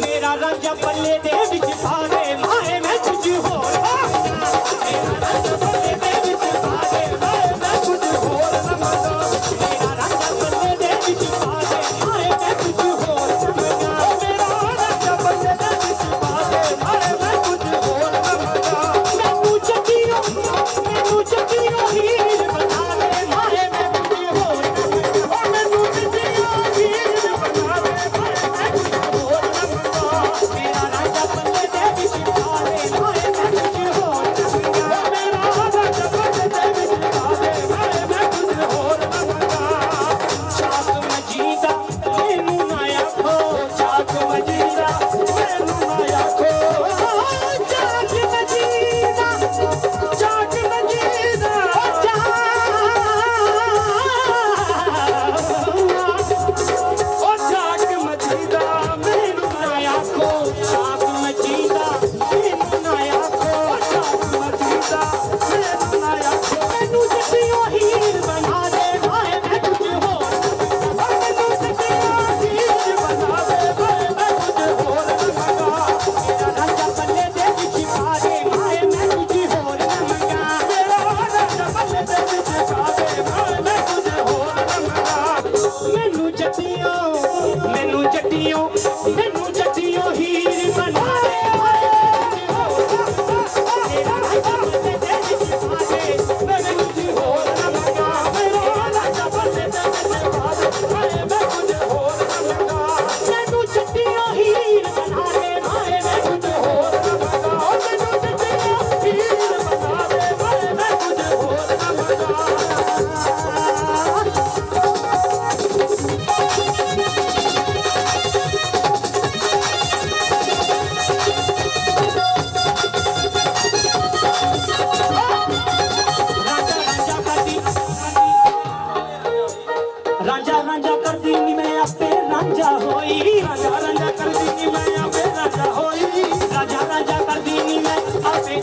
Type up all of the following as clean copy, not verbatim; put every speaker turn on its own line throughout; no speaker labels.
मेरा रांझा पल्ले दे विच पा दे माए मैं कुछ होर मेरा रांझा पल्ले दे विच पा दे माए मैं कुछ होर न मंगा मेरा रांझा पल्ले दे विच पा दे माए मैं कुछ होर न मंगा मेरा रांझा पल्ले दे विच पा दे माए मैं कुछ होर न मंगा मैनू चकियो हीर बना दे माए मैं कुछ होर न मंगा मैनू चकियो हीर बना दे माए मैं कुछ होर न मंगा मेरा रांझा पल्ले दे विच पा दे माए मैं कुछ होर न मंगा मेरा रांझा पल्ले दे विच पा दे माए मैं कुछ होर न मंगा चाक मजीदा मैनू ना आखो चाक मजीदा मैनू ना आखो चाक मजीदा चाक मजीदा ओ चाक मजीदा मैनू ना आखो चाक मजीदा मैनू ना आखो चाक मजीदा मैनू ना आखो मैनू जटियो हीर बना दे माए मैं कुछ होर मैनू जटियो हीर बना दे माए मैं कुछ होर न मंगा मेरा रांझा पल्ले दे विच पा दे माए मैं कुछ होर न मंगा मेरा रांझा पल्ले दे विच पा दे माए मैं कुछ होर न मंगा मैनू जटियो हीर बना दे माए मेरा रांझा पल्ले दे विच पा दे मैं कुछ होर न मंगा मेरा रांझा पल्ले दे विच पा दे माए मैं कुछ होर न मंगा मैनू जटियो हीर बना दे माए मैं कुछ होर न मंगा मैनू जटियो हीर बना दे माए मैं कुछ होर न मंगा रांझा रांझा करदी नी मैं आपे रांझा होई रांझा रांझा करदी नी मैं आपे रांझा होई रांझा रांझा करदी नी मैं आपे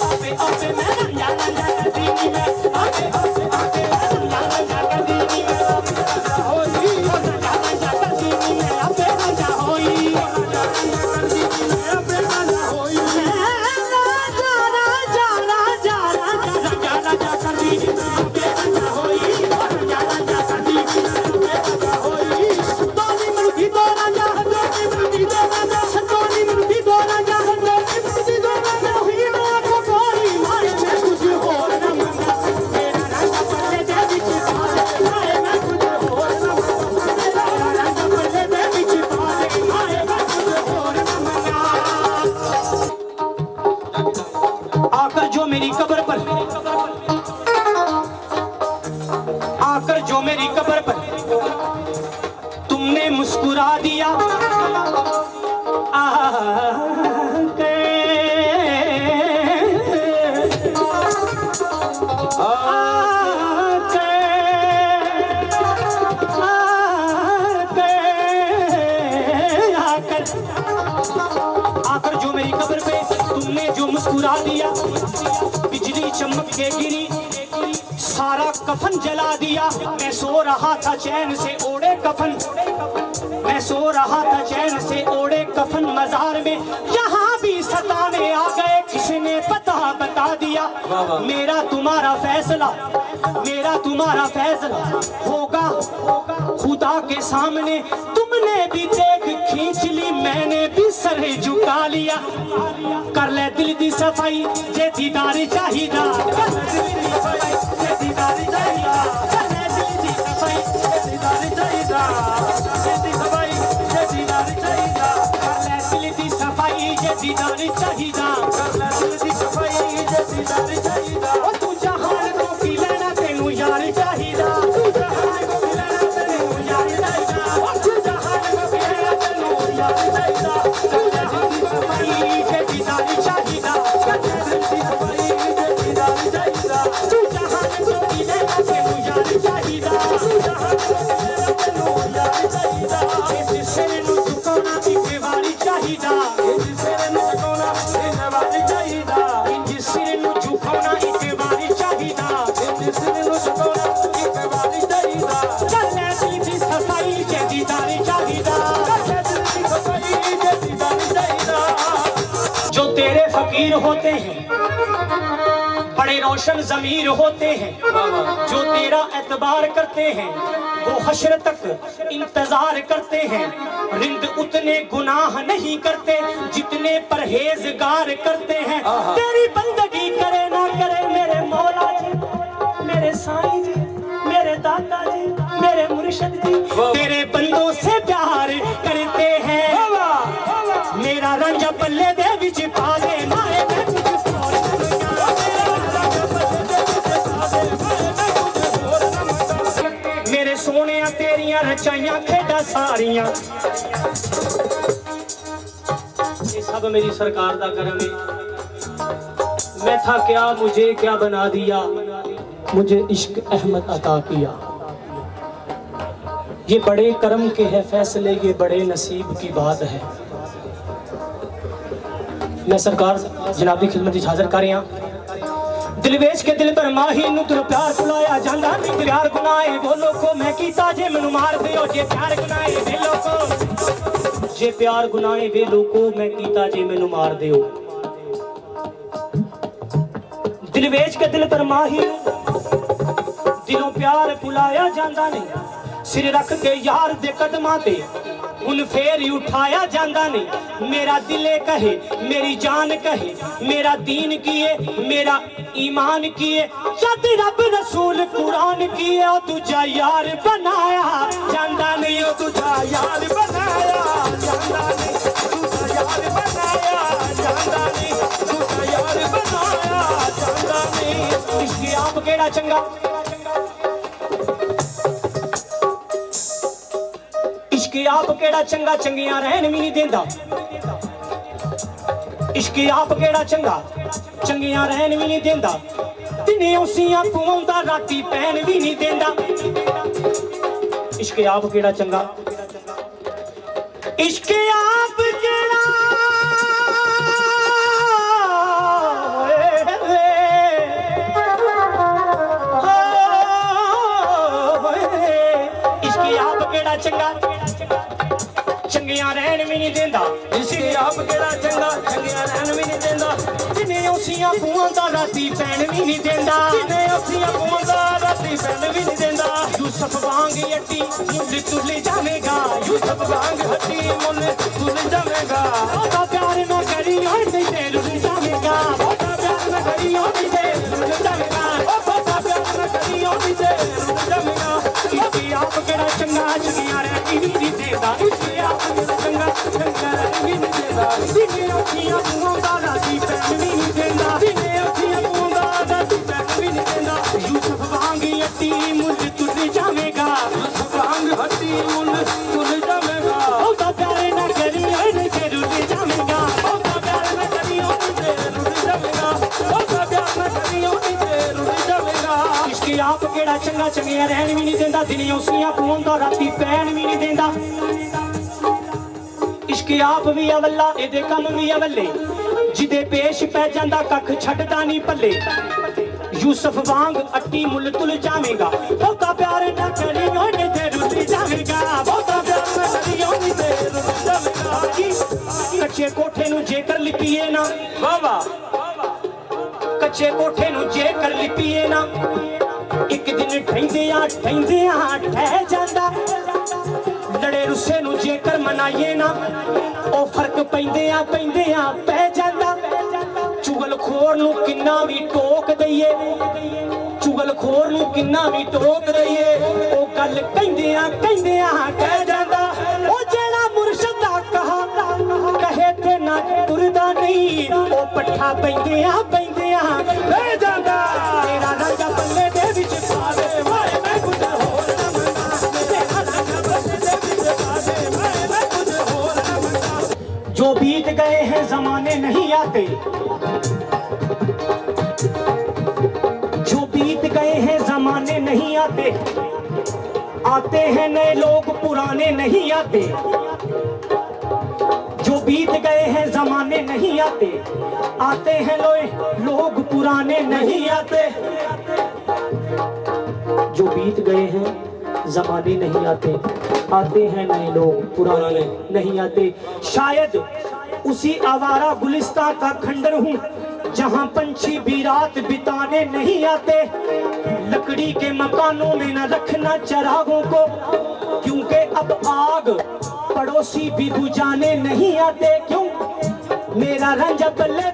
मैं रांझा रांझा करदी नी मैं आपे रांझा रांझा करदी नी मैं आपे रांझा होई रांझा रांझा करदी नी मैं आपे रांझा होई रांझा रांझा करदी नी मैं आपे रांझा होई रांझा रांझा करदी नी मैं आपे रांझा होई रांझा रांझा करदी नी मैं आकर जो मेरी कब्र पर तुमने मुस्कुरा दिया आकर जो मेरी कब्र पे तुमने जो मुस्कुरा दिया बिजली चमक के गिरी सारा कफन जला दिया मैं सो रहा था चैन से ओढ़े कफन मैं सो रहा था चैन से ओढ़े कफन मजार में यहाँ भी सताने आ गए किसने पता बता दिया मेरा तुम्हारा फैसला होगा खुदा के सामने तुमने भी देख खींच ली मैंने भी सर झुका लिया कर ले दिल दी सफाई जे दीदार चाहिदा कर ले दिल दी सफाई जे दीदार चाहिदा कर ले दिल दी सफाई जे दीदार चाहिदा जे दी सफाई जे दीदार चाहिदा कर ले दिल दी सफाई जे दीदार चाहिदा कर ले दिल दी सफाई जे दीदार चाहिदा ओ तू जहान को पी लेना तेनू यार चाहिदा तू जहान को पी लेना तेनू यार चाहिदा ओ तू जहान को पी लेना तेनू यार चाहिदा तू जहान की सफाई जे दीदार चाहिदा कर ले दिल दी सफाई जे दीदार चाहिदा तू जहान को पी लेना तेनू यार चाहिदा तू जहान को पी लेना तेनू यार चाहिदा इस सिर नु झुकाउणा इक वारी चाहिदा इस सिर नु झुकाउणा इक वारी चाहिदा इस सिर नु झुकाउणा इक वारी चाहिदा इस सिर नु झुकाउणा इक वारी चाहिदा कर ले दिल दी सफाई जे दीदार चाहिदा कर ले दिल दी सफाई जे दीदार फकीर होते हैं, बड़े रोशन ज़मीर होते हैं, जो तेरा एतबार करते हैं वो हश्र तक इंतजार करते हैं। रिंद उतने गुनाह नहीं करते जितने परहेजगार करते हैं। तेरी बंदगी करे ना करे मेरे मौला जी, मेरे साईं जी, मेरे दाता जी, मेरे मुर्शिद जी, तेरे बंदों से प्यार करते हैं। मेरा रंजा पल्ले दे विच पा दे माए मैं कुछ और मेरे सोने तेरिया रचाइयां खेडा सारियां, ये सब मेरी सरकार दा करम है। मैं था क्या मुझे क्या बना दिया, मुझे इश्क अहमद अता किया। ये बड़े करम के है फैसले, ये बड़े नसीब की बात है। मैं सरकार जनाब की खिदमत विच हाज़र कर रहा। दिल वेच के दिल पर माही नू तेरा प्यार बुलाया जांदा नहीं। प्यार गुनाहे वो लोगो मैं कीता जे मैनू मार दियो। जे प्यार गुनाहे वे लोगो, जे प्यार गुनाहे वे लोगो मैं कीता जे मैनू मार दियो। दिल वेच के दिल पर माही दिलों प्यार बुलाया जांदा नहीं। सिर रख के यार दे कदमां ते उन फेर ही उठाया जांदा नहीं। मेरा दिले कहे, मेरी जान कहे, मेरा दीन किए, मेरा ईमान किए, जद रब रसूल कुरान किए, ओ तुझा यार बनाया जांदा नहीं। ओ तुझा यार बनाया जांदा नहीं, तुझा यार बनाया जांदा नहीं, तुझा यार बनाया जांदा नहीं। इश्क आप केड़ा चंगा, इश्क आप केड़ा चंगा, चंगियां रहन भी नहीं देंदा। इश्क आप केड़ा चंगा, चंगियां रहन भी नहीं देंदा। दिने उसियां पवांदा राती पैन भी नहीं देंदा। इश्क आप केड़ा चंगा, इश्क आप केड़ा इश्क आप केड़ा चंगा, चंगियां रहन भी नहीं देंदा। इश्क आप केड़ा चंगा, चंगियां रहन भी नहीं देंदा। जिन्हें उसियां पवांदा राती पैन भी नहीं देंदा। जिन्हें उसियां पवांदा राती पैन भी नहीं देंदा। यूसुफ वांग अट्टी मुल तुल जावेगा, यूसुफ वांग हट्टी मुल तुल जावेगा। ओदा प्यार मैं करी और ते रुल जावेगा, ओदा प्यार मैं करी और ते रुल जावेगा, ओदा प्यार मैं करी और ते रुल जावेगा। इश्क आप केड़ा चंगा, चंगियां रहन भी नहीं देंदा। इश्क आप केड़ा चंगा, चंगियां रहन भी नहीं देंदा। जिन्हें उसियां पवांदा राती पैन भी नहीं देंदा। जिन्हें उसियां पवांदा राती पैन भी नहीं देंदा। यूसुफ वांग अट्टी मुल तुल जावेगा, यूसुफ वांग हट्टी मुल तुल जावेगा। ओदा प्यार ना करी और ते रुल जावेगा, ओदा प्यार ना करी और ते रुल जावेगा, ओदा प्यार ना करी और ते रुल जावेगा। इश्क आप केड़ा चंगा, चंगियां रहन भी नहीं देंदा। दिने उसियां पवांदा राती पैन भी नहीं देंदा। इश्क आप भी अवल्ला, एदे कम भी अवल्ले, जिदे पेश पै जांदा कख छड्डदा नहीं पल्ले। यूसुफ वांग अट्टी मुल तुल जावेगा, बहुता प्यार ना करी ओने ते रुल जावेगा, बहुता प्यार ना करी ओने ते रुल जावेगा। कच्चे कोठे नू जेकर लिपीए ना, वाह वाह, कच्चे कोठे नू जेकर लिपीए ना, एक दिन ठहिंदियां ठह जांदा। लड़े रुस्से नू जेकर मनाइए ना, ओ फर्क पैंदियां पै जांदा। चुगलखोर नू किन्ना भी टोक दईए, चुगलखोर नू किन्ना भी टोक दईए, ओ गल कहंदियां कह जांदा। ओ जेड़ा मुर्शिद दा कहा कहे ते ना तुरदा नहीं, ओ पट्ठा पैंदियां पै जांदा। तेरा रंगा पल्ले दे विच पावे वाए मैं कुछ होर ना मंगा, तेरा रंगा पल्ले दे विच पावे वाए मैं कुछ होर ना मंगा। जो बीत गए हैं जमाने नहीं आते, जो बीत गए हैं जमाने नहीं आते, आते हैं नए लोग पुराने नहीं आते। जो बीत गए हैं जमाने नहीं आते, आते हैं लोग पुराने नहीं आते। जो बीत गए हैं जमाने नहीं आते, आते हैं नए लोग पुराने नहीं आते। शायद उसी आवारा गुलिस्तां का खंडर हूँ जहाँ पंछी भी रात बिताने नहीं आते। लकड़ी के मकानों में न रखना चिरागों को, क्योंकि अब आग पड़ोसी भी बुझाने नहीं आते। क्यों? मेरा रंजा पल्ले